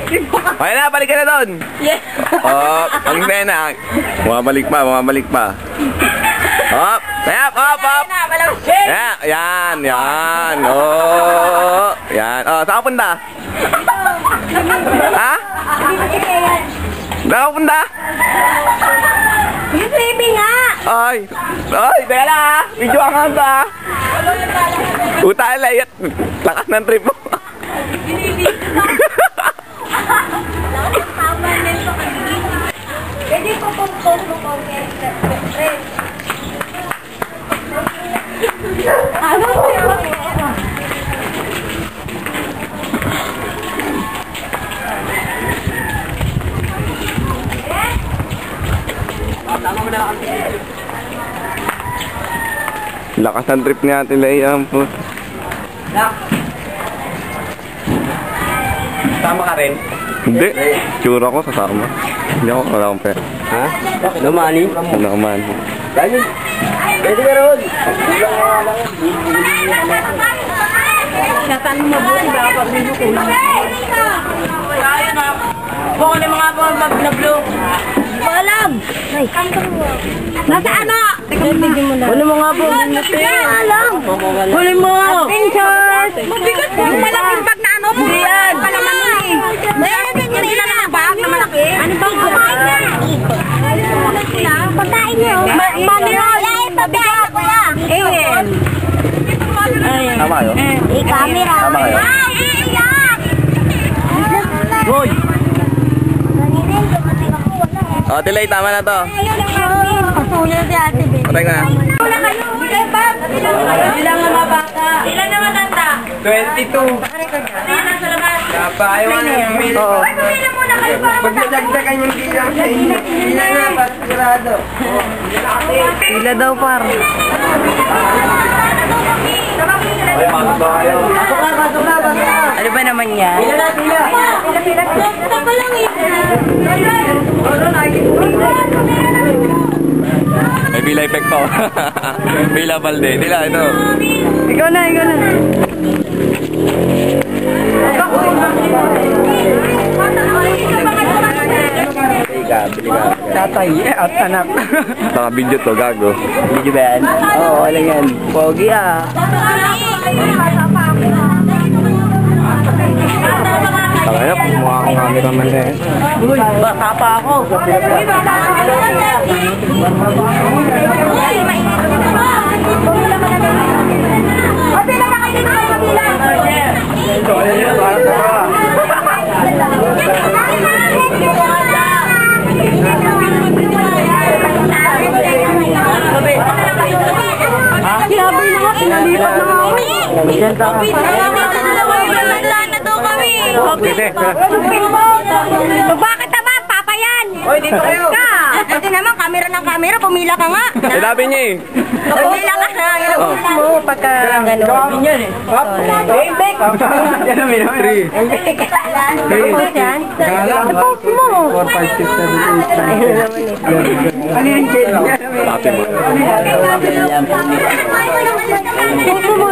Okay na, balik ka na doon. Yes. Oh, ang pena. Bumabalik pa, bumabalik pa. Hop, sayap, hop, hop. Yan, yan. Oh, yan. Oh, saan ka punta? Ha? Saan ka punta? Yung baby nga. Ay, teka lang ha. Video ang handa ha. Puta ka layat. Lakas ng trip mo. Pwede ko pong post mo kung friend. Ano po yun? Lakas ng trip ni Ate Leia po. Tama ka rin? Hindi, tsura ko sasama. Hindi ako, wala akong pera. Ha? Lumani? Wala akong money. Dahil, pwede ka ron. Nasaan mo mabuti ba ako pag medyo kulang? Kaya na. Buko na mga mag-vlog. Hindi ko alam. Nasa ano? Huli mo nga po. Hindi ko alam. Huli mo. Adventures. Mabigat po. Yung malaking bag na ano po. Hindi yan. Hindi na lang bag na malaki. Ano bang kumain niya? Pagkain niyo. Manirol. Mabigat po yan. Ayan. Tama kayo? I-camera. Tama kayo? Hoy! Oh, Tilay, tama na to. Patuloy si Ate Ben. Patay na. Wala kayo. Ilan nga mga bata? Ilan naman nanda? 22. Ilan nasa labas? Kapayawan na yung mili. Oo. Ay, pumila muna kayo ba? Pag nadagdagan yung bilang sa inyo. Hila na, pasigurado. Hila daw par. Ay, pasok ba kayo? Pasok na. Ano ba naman yan? Hila na, hila. Ito pa lang eh. May bila effect pa. Bila balde. Dila, ito. Ikaw na. Bili ka. Tatay, at anak. Saka video to, gago. Video ba yan? Oo, wala yan. Pogi ah. Saka na, mukha akong cameraman na eh. Uy, baka pa ako. Sinabay na nga, pinalipat na nga. Diyan ka. Bakit naman? Papa yan! Hoy, dito kayo! Ito naman, camera ng camera, pumila ka nga. Sinabi niya eh. Pumila ka nga. Oh. Mo, pagka gano'n. Gawin yan eh. Hop! Hey, back! Yan ang minum. 3. Tapos yan? Tapos mo. 4, 5, 6, 7, 8, 9, 10. Ano yung jail? Papi mo. Tapos mo